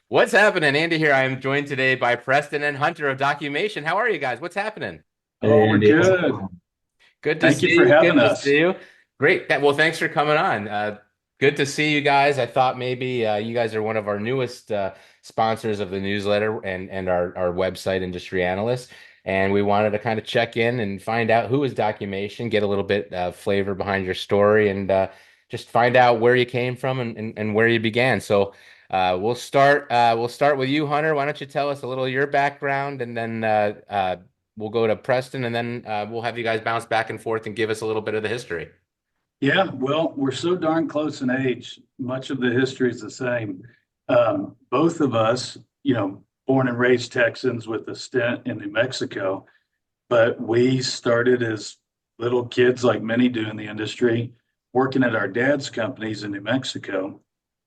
What's happening? Andy here. I am joined today by Preston and Hunter of DOCUmation. How are you guys? What's happening? Oh, Hey we're Andy, how's it good. going? Good to Thank you see for you. Good having to us. see you. Great. Well, thanks for coming on. Good to see you guys. I thought maybe you guys are one of our newest sponsors of the newsletter and our website, Industry Analyst. And we wanted to kind of check in and find out who is DOCUmation, get a little bit flavor behind your story, and just find out where you came from and where you began. So we'll start with you, Hunter. Why don't you tell us a little of your background, and then we'll go to Preston, and then we'll have you guys bounce back and forth and give us a little bit of the history. Yeah, well, we're so darn close in age. Much of the history is the same. Both of us, born and raised Texans with a stint in New Mexico, but we started as little kids, like many do in the industry, working at our dad's companies in New Mexico.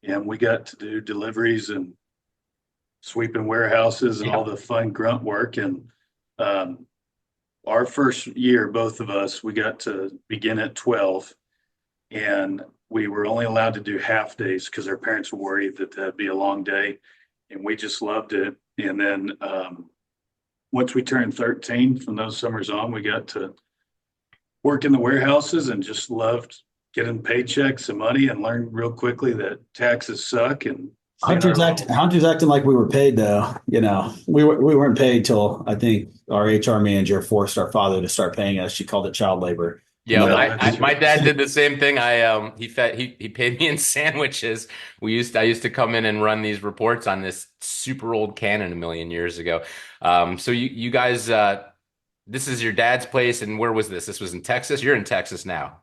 And we got to do deliveries and sweeping warehouses and all Yeah. the fun grunt work. And um, our first year, both of us, we got to begin at 12, and we were only allowed to do half days because our parents were worried that that'd be a long day, and we just loved it. And then once we turned 13, from those summers on, we got to work in the warehouses and just loved getting paychecks and money, and learned real quickly that taxes suck and seeing our little. Hunter's acting like we were paid though. We weren't paid till I think our HR manager forced our father to start paying us. She called it child labor. And Yeah, then Yeah, I that's my right. dad did the same thing. He paid me in sandwiches. I used to come in and run these reports on this super old Canon a million years ago. So you guys, this is your dad's place, and where was this? This was in Texas. You're in Texas now.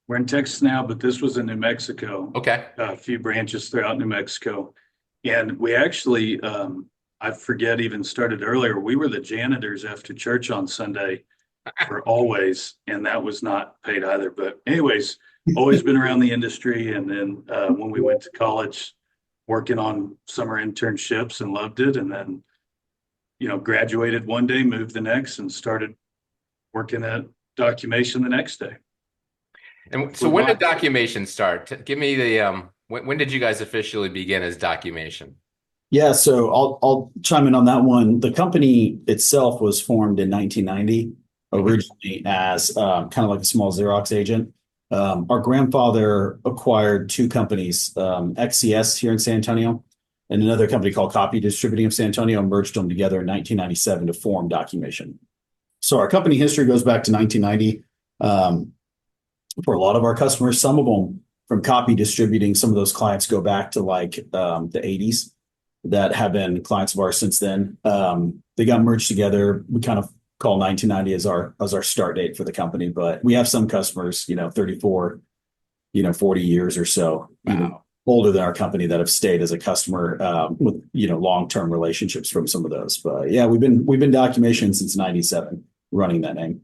We're in Texas now, but this was in New Mexico, Okay. a few branches throughout New Mexico. And we actually, I forget, even started earlier. We were the janitors after church on Sunday for always, and that was not paid either. But, anyways, always been around the industry. And then when we went to college, working on summer internships and loved it. And then, graduated one day, moved the next, and started working at DOCUmation the next day. And so Flew when did by. DOCUmation start? Give me the when did you guys officially begin as DOCUmation? yeah, so I'll chime in on that one. The company itself was formed in 1990, Hmm. originally as kind of like a small Xerox agent. Our grandfather acquired two companies, XCS here in San Antonio, and another company called Copy Distributing of San Antonio, merged them together in 1997 to form DOCUmation. So our company history goes back to 1990. Um, for a lot of our customers, some of them from Copy Distributing, some of those clients go back to like the 80s that have been clients of ours since then. They got merged together. We kind of call 1990 as our start date for the company, but we have some customers, 34, 40 years or so, even Wow. older than our company that have stayed as a customer with long-term relationships from some of those. But yeah, we've been DOCUmation since '97, running that name.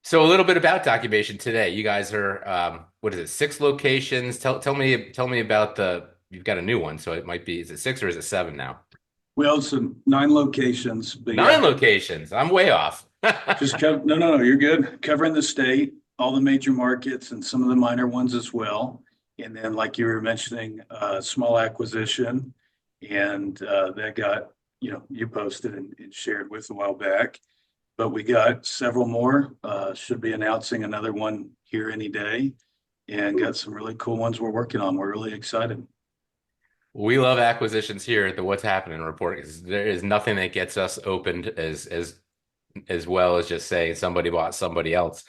So a little bit about DOCUmation today. You guys are what is it? Six locations. Tell me about the. You've got a new one, so it might be. Is it six or is it seven now? Well, so 9 locations, but Nine yeah, locations. I'm way off. just cover. No, no, no, you're good. Covering the state, all the major markets, and some of the minor ones as well. And then, like you were mentioning, small acquisition, and that got you posted and shared with a while back. But we got several more. Should be announcing another one here any day, and got some really cool ones we're working on. We're really excited. We love acquisitions here at the What's Happening report because there is nothing that gets us opened as well as just saying somebody bought somebody else.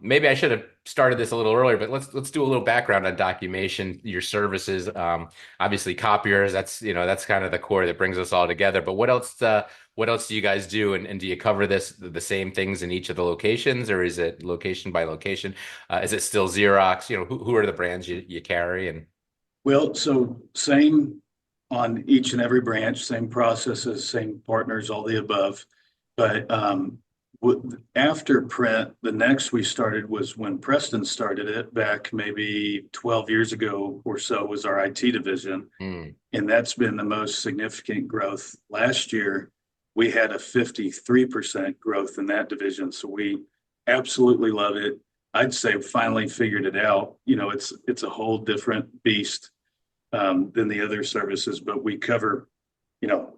Maybe I should have started this a little earlier, but let's do a little background on DOCUmation, your services. Obviously, copiers. That's kind of the core that brings us all together. But what else do you guys do, and do you cover the same things in each of the locations, or is it location by location? Is it still Xerox? Who are the brands you carry and Well, so same on each and every branch, same processes, same partners, all the above. But after print, the next we started was when Preston started it back maybe 12 years ago or so, was our IT division. Hmm. And that's been the most significant growth. Last year, we had a 53% growth in that division. So we absolutely love it. I'd say finally figured it out. It's a whole different beast than the other services, but we cover you know,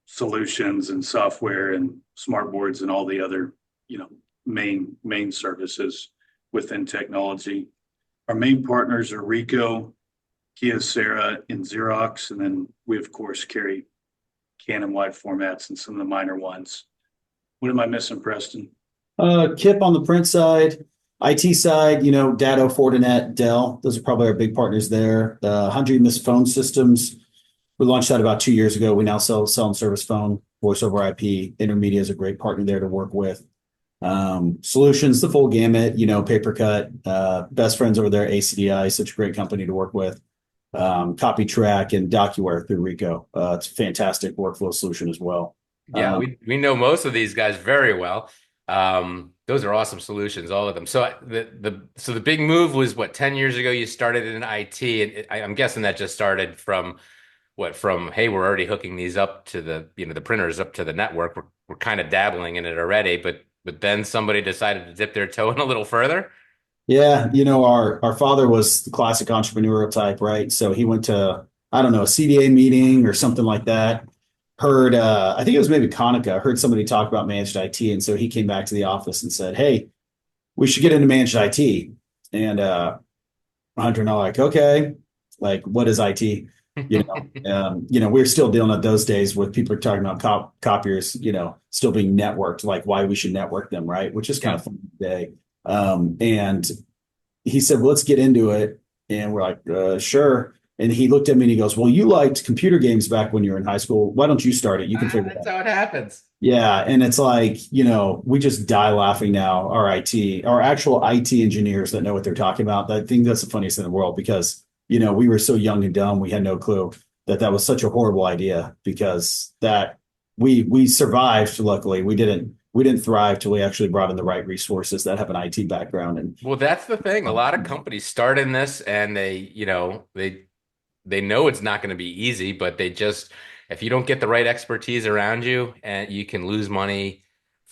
solutions and software and smart boards and all the other, you know, main services within technology. Our main partners are Ricoh, Kyocera, and Xerox. And then we, of course, carry Canon wide formats and some of the minor ones. What am I missing, Preston? Kip on the print side, IT side, Datto, Fortinet, Dell. Those are probably our big partners there. 100 Miss Phone Systems. We launched that about 2 years ago. We now sell and service phone, voice over IP. Intermedia is a great partner there to work with. Solutions, the full gamut, PaperCut, best friends over there, ACDI, such a great company to work with. CopyTrack and DocuWare through Ricoh. It's a fantastic workflow solution as well. Yeah, we know most of these guys very well. Those are awesome solutions, all of them. So the big move was what, 10 years ago you started in IT, and I'm guessing that just started from hey, we're already hooking these up to the printers up to the network. We're kind of dabbling in it already, but then somebody decided to dip their toe in a little further. Yeah, our father was the classic entrepreneurial type, right? So he went to, I don't know, a CDA meeting or something like that. Heard, I think it was maybe Konica, heard somebody talk about managed IT. And so he came back to the office and said, hey, we should get into managed IT. And Hunter and I like, okay, like what is IT? We're still dealing with those days with people talking about copiers, still being networked, like why we should network them, right? Which is kind of fun today. And he said, well, let's get into it. And we're like, sure. And he looked at me and he goes, well, you liked computer games back when you were in high school. Why don't you start it? You can figure it That's out. how it happens. Yeah. And it's like, we just die laughing now, our actual IT engineers that know what they're talking about. I think that's the funniest thing in the world because, we were so young and dumb. We had no clue that was such a horrible idea because that we survived. Luckily, we didn't thrive till we actually brought in the right resources that have an IT background. And Well, that's the thing. A lot of companies start in this and they know it's not going to be easy, but if you don't get the right expertise around you, and you can lose money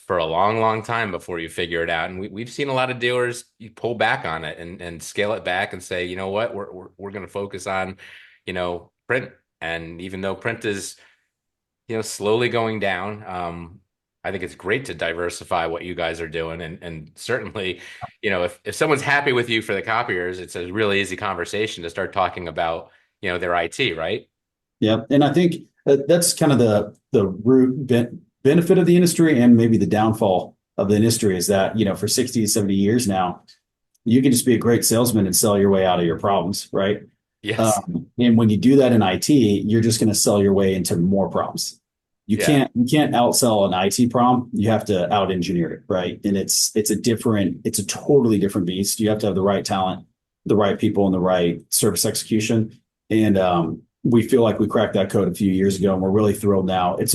for a long, long time before you figure it out. And we've seen a lot of dealers you pull back on it and scale it back and say, you know what, we're going to focus on, print. And even though print is, slowly going down, I think it's great to diversify what you guys are doing. And certainly, if someone's happy with you for the copiers, it's a really easy conversation to start talking about, their IT, right? yeah, and I think that's kind of the root benefit of the industry and maybe the downfall of the industry is that, for 60 to 70 years now, you can just be a great salesman and sell your way out of your problems, right? Yes. And when you do that in IT, you're just going to sell your way into more problems. Yeah. You can't outsell an IT problem. You have to out engineer it, right? And it's a totally different beast. You have to have the right talent, the right people, and the right service execution. And we feel like we cracked that code a few years ago, and we're really thrilled now. It's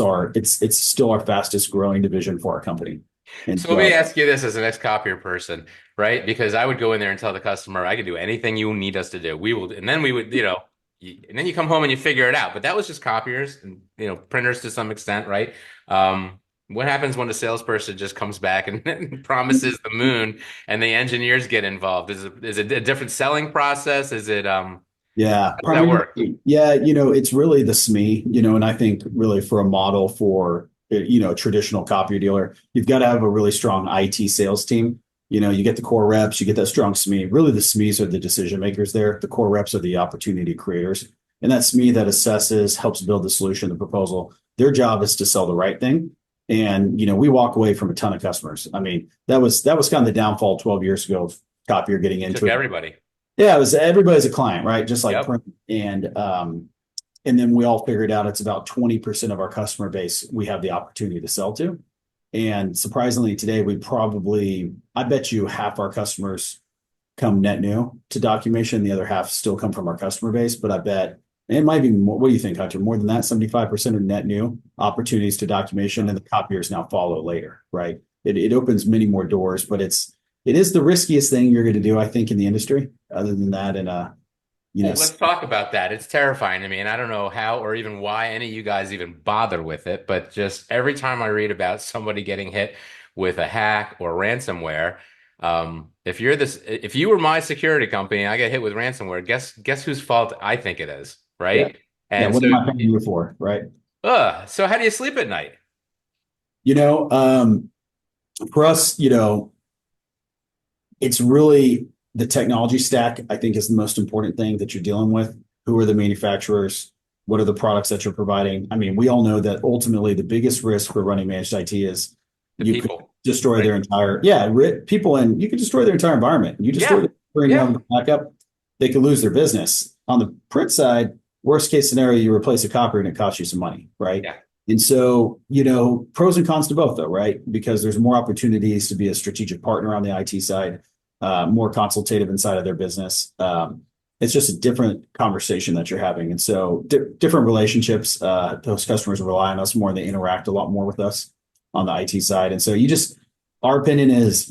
still our fastest growing division for our company. And So let me ask you this as an ex-copier person, right? Because I would go in there and tell the customer, I can do anything you need us to do. We will, and then we would, and then you come home and you figure it out. But that was just copiers and, printers to some extent, right? What happens when a salesperson just comes back and promises the moon and the engineers get involved? Is it a different selling process? yeah, How does that work? primarily, yeah, it's really the SME, and I think really for a model for, a traditional copier dealer, you've got to have a really strong IT sales team. You get the core reps, you get that strong SME. Really, the SMEs are the decision makers there. The core reps are the opportunity creators. And that SME that assesses, helps build the solution, the proposal. Their job is to sell the right thing. And, we walk away from a ton of customers. I mean, that was kind of the downfall 12 years ago of copier getting It into took it. everybody. Yeah, it was everybody's a client, right? Just like Yep. print. And then we all figured out it's about 20% of our customer base we have the opportunity to sell to. And surprisingly, today I bet you half our customers come net new to DOCUmation. The other half still come from our customer base. But I bet it might be more. What do you think, Hunter? More than that, 75% are net new opportunities to DOCUmation, and the copiers now follow later, right? It opens many more doors, but it is the riskiest thing you're going to do, I think, in the industry. Other than that, and Well, let's talk about that. It's terrifying to me, and I don't know how or even why any of you guys even bother with it, but just every time I read about somebody getting hit with a hack or ransomware, if you were my security company and I get hit with ransomware, guess whose fault I think it is, yeah, right? yeah. And What so am I paying you for, right? So how do you sleep at night? You know, for us, it's really the technology stack, I think, is the most important thing that you're dealing with. Who are the manufacturers? What are the products that you're providing? I mean, we all know that ultimately the biggest risk for running managed IT is The you could people, destroy right? their entire, yeah, people, and you could destroy their entire environment. You destroy Yeah, the bring yeah, them back up, they could lose their business. On the print side, worst case scenario, you replace a copy and it costs you some money, right? yeah. And so, pros and cons to both, though, right? Because there's more opportunities to be a strategic partner on the IT side, more consultative inside of their business. It's just a different conversation that you're having. And so, different relationships, those customers rely on us more and they interact a lot more with us on the IT side. And so, our opinion is,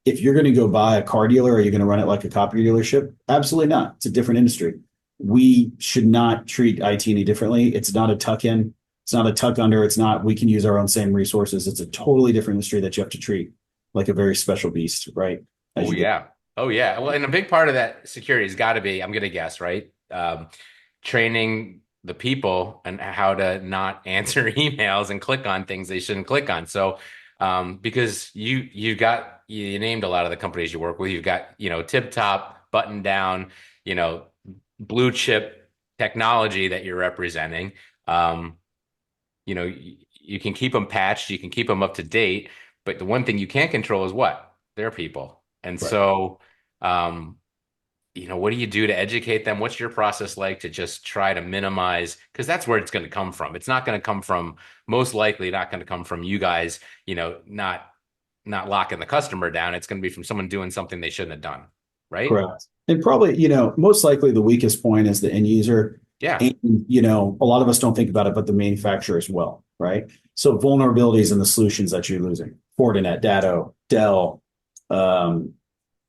if you're going to go buy a car dealer, are you going to run it like a Copier dealership? Absolutely not. It's a different industry. We should not treat IT any differently. It's not a tuck in. It's not a tuck under. It's not, we can use our own same resources. It's a totally different industry that you have to treat like a very special beast, right? As Oh you get. yeah. Oh yeah. Well, and a big part of that security has got to be, I'm gonna guess, right? Training the people and how to not answer emails and click on things they shouldn't click on. So, because you named a lot of the companies you work with. You've got, tip top, button down, you know, blue chip technology that you're representing. Um, you can keep them patched, you can keep them up to date, but the one thing you can't control is what? Their people. And Right. so, um, what do you do to educate them? What's your process like to just try to minimize? Because that's where it's going to come from. It's not going to come from, most likely not going to come from you guys, not locking the customer down. It's going to be from someone doing something they shouldn't have done, right? Correct. And probably, most likely the weakest point is the end user. Yeah. And, a lot of us don't think about it, but the manufacturer as well, right? So vulnerabilities in the solutions that you're losing, Fortinet, Datto, Dell, um,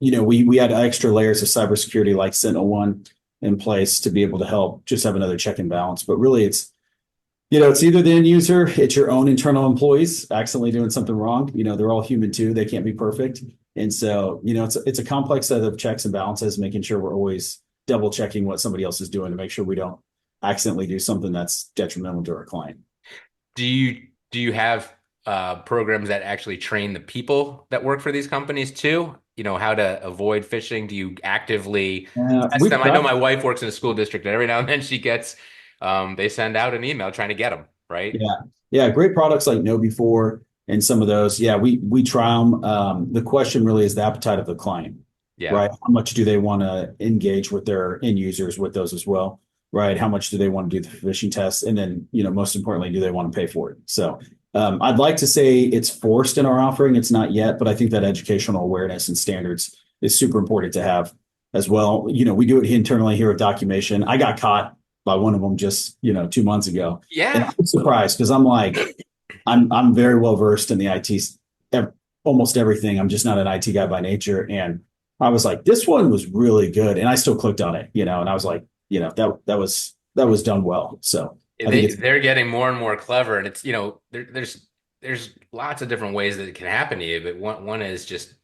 we had extra layers of cybersecurity like Sentinel-1 in place to be able to help just have another check and balance. But really it's either the end user, it's your own internal employees accidentally doing something wrong. They're all human too. They can't be perfect. And so, it's a complex set of checks and balances, making sure we're always double checking what somebody else is doing to make sure we don't accidentally do something that's detrimental to our client. Do you have programs that actually train the people that work for these companies too? How to avoid phishing? Do you actively test We've them? I know tried. my wife works in a school district, and every now and then they send out an email trying to get them, right? Yeah. Yeah. Great products like Know Before and some of those. Yeah. We try them. The question really is the appetite of the client, Yeah. right? How much do they want to engage with their end users with those as well? Right. How much do they want to do the phishing tests? And then, most importantly, do they want to pay for it? So, I'd like to say it's forced in our offering. It's not yet, but I think that educational awareness and standards is super important to have as well. We do it internally here at DOCUmation. I got caught by one of them just, 2 months ago. And Yeah. I'm surprised because I'm like, I'm very well versed in the IT, almost everything. I'm just not an IT guy by nature. And I was like, this one was really good. And I still clicked on it, and I was like, that was done well. So I think it's They're getting more and more clever, and it's there's lots of different ways that it can happen to you, but one is just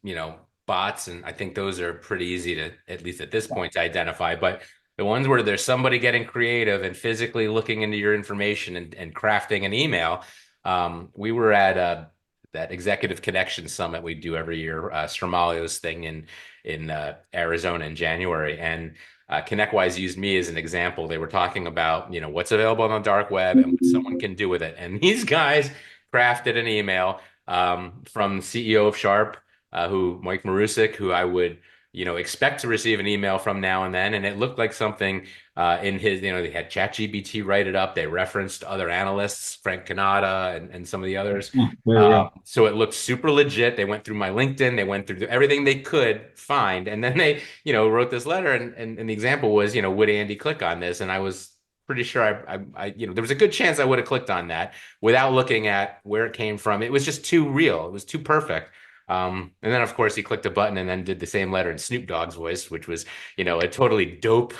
bots, and I think those are pretty easy to, at least at this point, to identify. But the ones where there's somebody getting creative and physically looking into your information and crafting an email. We were at that Executive Connection Summit we do every year, Stramalio's thing in Arizona in January, and ConnectWise used me as an example. They were talking about, what's available on the dark web and what someone can do with it. And these guys crafted an email from the CEO of Sharp, who Mike Marusik, who I would, expect to receive an email from now and then. And it looked like something in his, they had ChatGPT write it up. They referenced other analysts, Frank Canada and some of the others. there you go. So it looked super legit. They went through my LinkedIn, they went through everything they could find, and then they, wrote this letter. And the example was, would Andy click on this? And I was pretty sure there was a good chance I would have clicked on that without looking at where it came from. It was just too real. It was too perfect. And then of course he clicked a button and then did the same letter in Snoop Dogg's voice, which was, a totally dope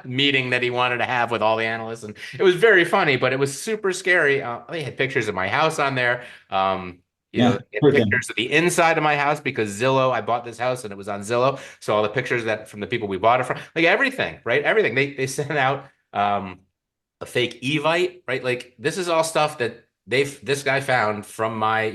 meeting that he wanted to have with all the analysts. And it was very funny, but it was super scary. They had pictures of my house on there. Yeah. They had Everything. pictures of the inside of my house because Zillow, I bought this house and it was on Zillow. So all the pictures that from the people we bought it from, like everything, right? Everything. They sent out a fake Evite, right? Like this is all stuff that this guy found from my,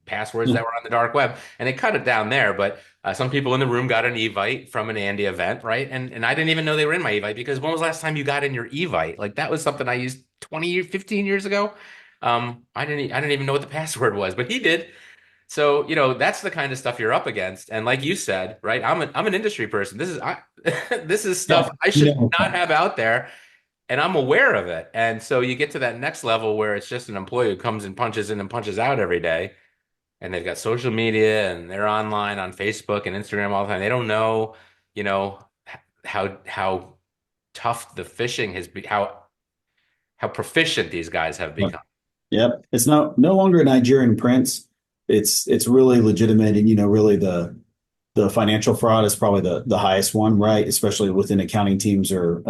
passwords that were on the dark web, and they cut it down there. But some people in the room got an Evite from an Andy event, right? And I didn't even know they were in my Evite because when was the last time you got in your Evite? Like that was something I used 20, 15 years ago. I didn't even know what the password was, but he did. So, that's the kind of stuff you're up against. And like you said, right? I'm an industry person. This is Yeah. stuff I should not have out there, and I'm aware of it. And so you get to that next level where it's just an employee who comes and punches in and punches out every day, and they've got social media and they're online on Facebook and Instagram all the time. They don't know, you know, how tough the phishing has been, how proficient these guys have Yep. become. Yep. It's no longer a Nigerian prince. It's really legitimate, and really the financial fraud is probably the highest one, right? Especially within accounting teams or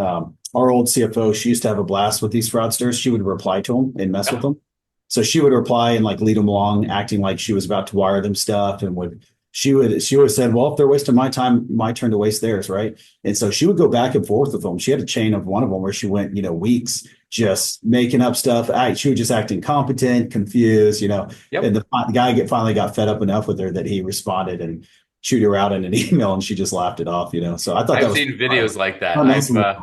our old CFO. She used to have a blast with these fraudsters. She would reply to them and mess with Yep. them. So she would reply and like lead them along, acting like she was about to wire them stuff, and she would have said, "Well, if they're wasting my time, my turn to waste theirs, right?" And so she would go back and forth with them. She had a chain of one of them where she went, weeks just making up stuff. She was just acting incompetent, confused, and Yep. the guy finally got fed up enough with her that he responded and chewed her out in an email, and she just laughed it off. So I thought that I've was seen videos like how that. nice of her,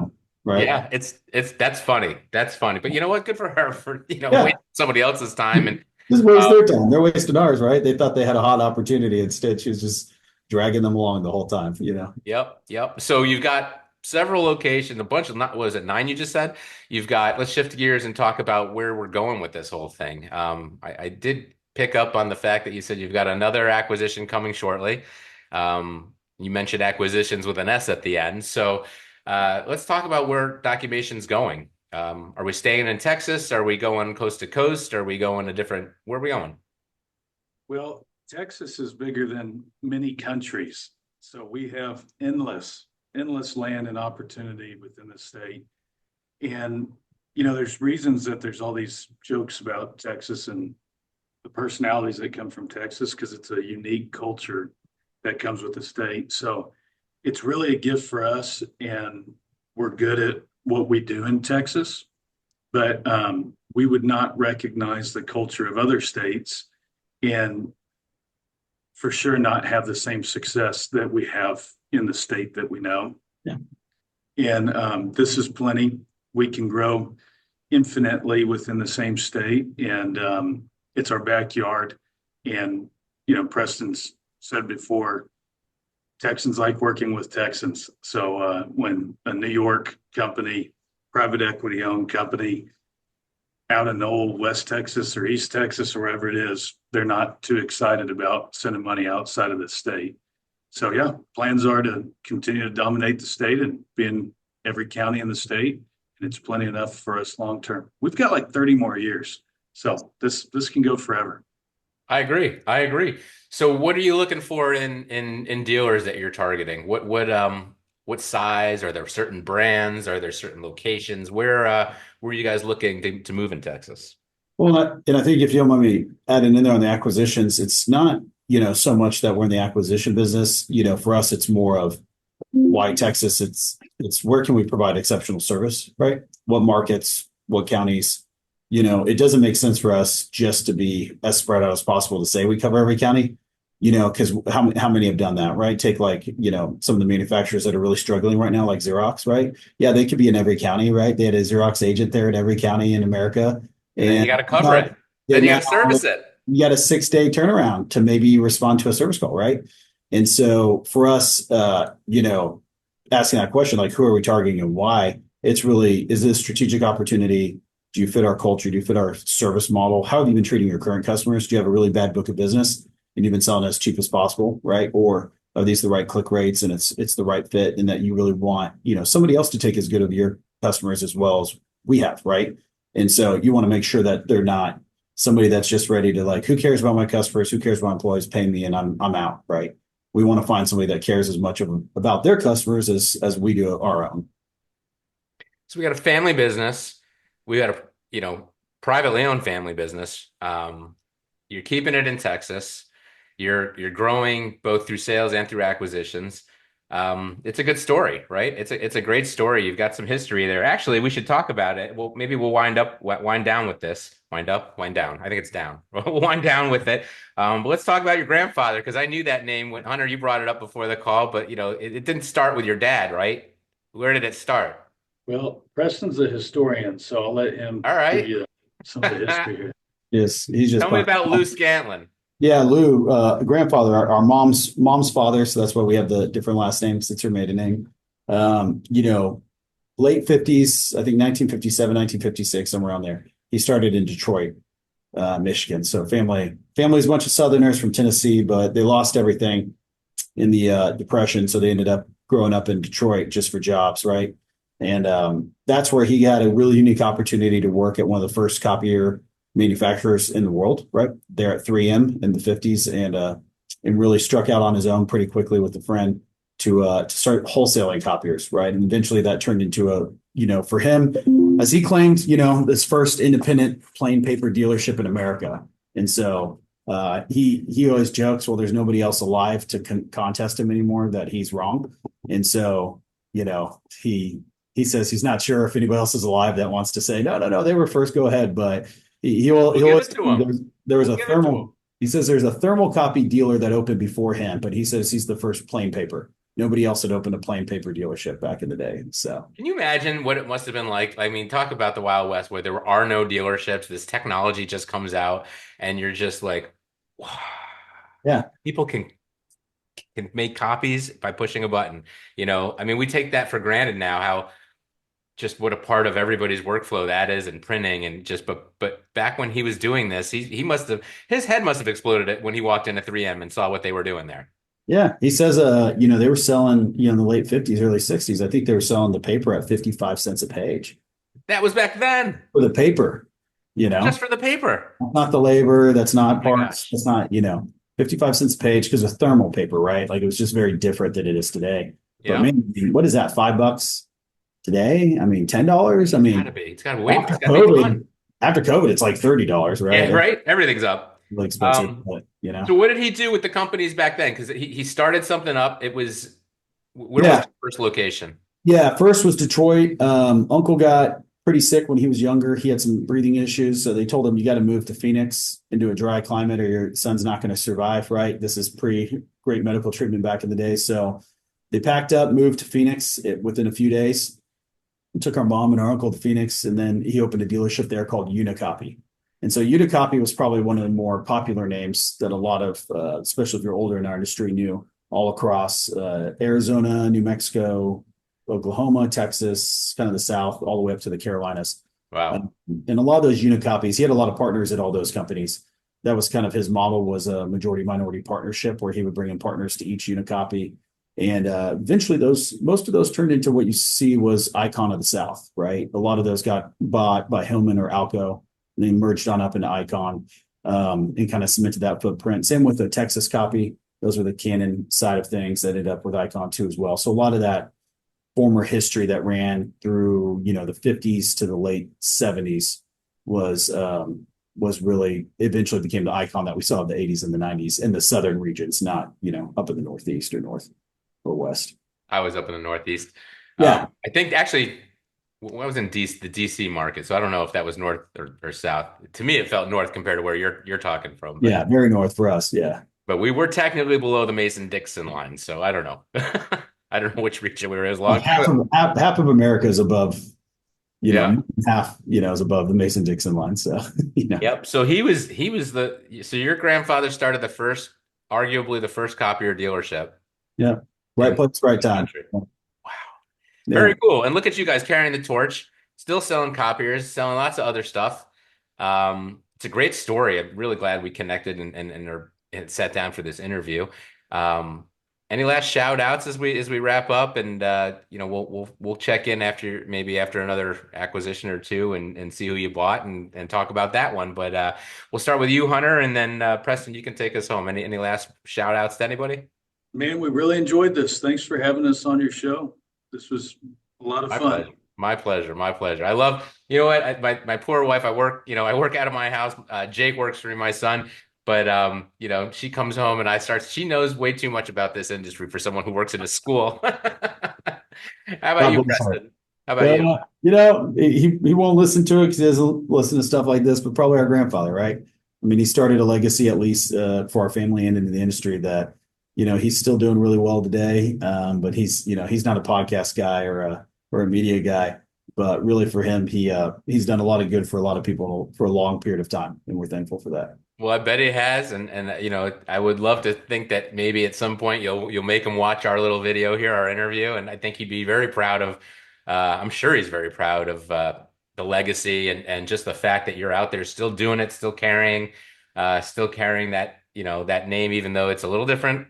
right? Yeah, it's that's funny. That's funny. But you know what? Good for her for, Yeah, wasting somebody else's time. And just waste uh, their time. They're wasting ours, right? They thought they had a hot opportunity. Instead, she was just dragging them along the whole time. yep, yep. So you've got several locations, a bunch of, not, what is it, 9 you just said? You've got, let's shift gears and talk about where we're going with this whole thing. I did pick up on the fact that you said you've got another acquisition coming shortly. You mentioned acquisitions with an S at the end. So let's talk about where DOCUmation's going. Are we staying in Texas? Are we going coast to coast? Are we going where are we going? Well, Texas is bigger than many countries. So we have endless land and opportunity within the state. And, there's reasons that there's all these jokes about Texas and the personalities that come from Texas because it's a unique culture that comes with the state. So it's really a gift for us, and we're good at what we do in Texas. But we would not recognize the culture of other states, and for sure not have the same success that we have in the state that we know. Yeah. And this is plenty. We can grow infinitely within the same state, and it's our backyard. And Preston's said before, Texans like working with Texans. So when a New York company, private equity owned company out in old West Texas or East Texas or wherever it is, they're not too excited about sending money outside of the state. So yeah, plans are to continue to dominate the state and be in every county in the state. And it's plenty enough for us long term. We've got like 30 more years. So this can go forever. I agree. I agree. So what are you looking for in dealers that you're targeting? What size? Are there certain brands? Are there certain locations? Where are you guys looking to move in Texas? Well, and I think if you don't mind me adding in there on the acquisitions, it's not, so much that we're in the acquisition business. For us, it's more of why Texas. It's where can we provide exceptional service, right? What markets, what counties? It doesn't make sense for us just to be as spread out as possible to say we cover every county, because how many have done that, right? Take like, some of the manufacturers that are really struggling right now, like Xerox, right? Yeah, they could be in every county, right? They had a Xerox agent there in every county in America. And then you And got to cover it. Then you got now to service it. you got a 6 day turnaround to maybe respond to a service call, right? And so for us, asking that question, like who are we targeting and why? It's really, is this a strategic opportunity? Do you fit our culture? Do you fit our service model? How have you been treating your current customers? Do you have a really bad book of business and you've been selling as cheap as possible, right? Or are these the right click rates and it's the right fit, and that you really want, somebody else to take as good of your customers as well as we have, right? And so you want to make sure that they're not somebody that's just ready to like, who cares about my customers? Who cares about my employees? Pay me and I'm out, right? We want to find somebody that cares as much about their customers as we do our own. So we got a family business. We got a, privately owned family business. You're keeping it in Texas. You're growing both through sales and through acquisitions. It's a good story, right? It's a great story. You've got some history there. Actually, we should talk about it. Well, maybe we'll wind down with this. Wind up, wind down. I think it's down. We'll wind down with it. But let's talk about your grandfather because I knew that name when Hunter, you brought it up before the call, but it didn't start with your dad, right? Where did it start? Well, Preston's a historian, so I'll let him All give right. you some of the history here. Yes, he's just Tell me about Lou Scanlon. yeah, Lou, grandfather, our mom's father, so that's why we have the different last names. It's her maiden name. You know, late 50s, I think 1957, 1956, somewhere around there. He started in Detroit, Michigan. So family's a bunch of Southerners from Tennessee, but they lost everything in the Depression, so they ended up growing up in Detroit just for jobs, right? And that's where he had a really unique opportunity to work at one of the first copier manufacturers in the world, right? There at 3M in the 50s, and really struck out on his own pretty quickly with a friend to start wholesaling copiers, right? And eventually that turned into for him, as he claimed, this first independent plain paper dealership in America. And so he always jokes, well, there's nobody else alive to contest him anymore, that he's wrong. And so, he says he's not sure if anybody else is alive that wants to say, no, they were first, go ahead. But We'll give it to him. there was We'll a give it to him. thermal, he says there's a thermal copy dealer that opened before him, but he says he's the first plain paper. Nobody else had opened a plain paper dealership back in the day. So Can you imagine what it must have been like? I mean, talk about the Wild West where there are no dealerships. This technology just comes out, and you're just like, wow, yeah, people can make copies by pushing a button. I mean, we take that for granted now, how just what a part of everybody's workflow that is and printing and just but back when he was doing this, he must have his head must have exploded when he walked into 3M and saw what they were doing there. yeah. He says, they were selling, in the late 50s, early 60s. I think they were selling the paper at 55 cents a page That was back then, for the paper, just for the paper. not the labor. That's Oh not my parts. gosh. That's not, 55 cents a page because of thermal paper, right? Like it was just very different than it is today. But Yeah. man, what is that? $5 today? I mean, $10? I mean, Gotta be. It's gotta be after it's gotta be COVID, fun. after COVID, it's like $30, right? Yeah, That's right? Everything's up. really expensive, Um, but. so what did he do with the companies back then? Because he started something up. It was where was Yeah. the first location? Yeah, first was Detroit. Uncle got pretty sick when he was younger. He had some breathing issues, so they told him you got to move to Phoenix into a dry climate, or your son's not going to survive. Right? This is pre-great medical treatment back in the day. So they packed up, moved to Phoenix within a few days. Took our mom and our uncle to Phoenix, and then he opened a dealership there called Unicopy. And so Unicopy was probably one of the more popular names that a lot of, especially if you're older in our industry, knew all across Arizona, New Mexico, Oklahoma, Texas, kind of the South, all the way up to the Carolinas. Wow. And a lot of those Unicopies, he had a lot of partners at all those companies. That was kind of his model, was a majority minority partnership where he would bring in partners to each Unicopy. And eventually most of those turned into what you see was Icon of the South, right? A lot of those got bought by Hillman or Alco, and they merged on up into Icon, and kind of cemented that footprint. Same with the Texas copy. Those were the Canon side of things that ended up with Icon too as well. So a lot of that former history that ran through, the 50s to the late 70s was really eventually became the Icon that we saw in the 80s and the 90s in the southern regions, not, up in the Northeast or North or West. I was up in the Northeast. Yeah. I think actually I was in the DC market, so I don't know if that was north or south. To me, it felt north compared to where you're talking from. But, Yeah, very north for us. Yeah. but we were technically below the Mason-Dixon line, so I don't know. I don't know which region we were as long. Half of America is above, Yeah. half, is above the Mason-Dixon line. So, Yep. So so your grandfather started arguably the first copier dealership Yeah. Right in place, right the time. country. Wow. Yeah. Very cool. And look at you guys carrying the torch, still selling copiers, selling lots of other stuff. It's a great story. I'm really glad we connected and sat down for this interview. Any last shout outs as we wrap up, and we'll check in after another acquisition or two and see who you bought and talk about that one. But we'll start with you, Hunter, and then Preston, you can take us home. Any last shout outs to anybody? Man, we really enjoyed this. Thanks for having us on your show. This was a lot of My fun. pleasure. My pleasure. My pleasure. My poor wife, I work out of my house. Jake works for me, my son. But she comes home and she knows way too much about this industry for someone who works in a school. How about God you, bless her. Preston? How about you? He won't listen to it because he doesn't listen to stuff like this, but probably our grandfather, right? I mean, he started a legacy, at least for our family and in the industry, that he's still doing really well today. But he's not a podcast guy or a media guy, but really for him, he's done a lot of good for a lot of people for a long period of time, and we're thankful for that. Well, I bet he has, and I would love to think that maybe at some point you'll make him watch our little video here, our interview, and I think he'd be very proud of. I'm sure he's very proud of the legacy and just the fact that you're out there still doing it, still carrying that that name, even though it's a little different.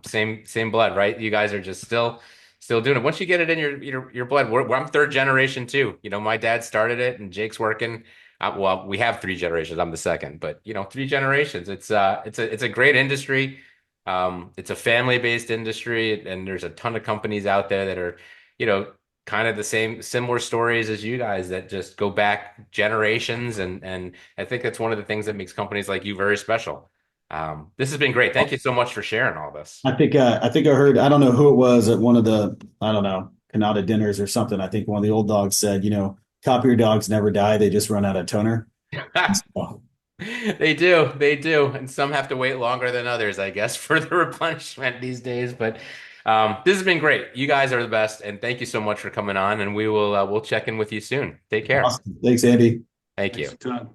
Same blood, right? You guys are just still doing it. Once you get it in your blood, I'm third generation too. My dad started it, and Jake's working. Well, we have three generations. I'm the second, but three generations. It's a great industry. It's a family-based industry, and there's a ton of companies out there that are, you know, kind of the same similar stories as you guys that just go back generations, and I think that's one of the things that makes companies like you very special. This has been great. Thank you so much for sharing all this. I think I heard, I don't know who it was at one of the, I don't know, Canada dinners or something. I think one of the old dogs said, Copier dogs never die, they just run out of toner. So, They do, and some have to wait longer than others, I guess, for the replenishment these days. But this has been great. You guys are the best, and thank you so much for coming on. And we'll check in with you soon. Take care. awesome. Thanks, Andy. Thank Thanks you. a ton.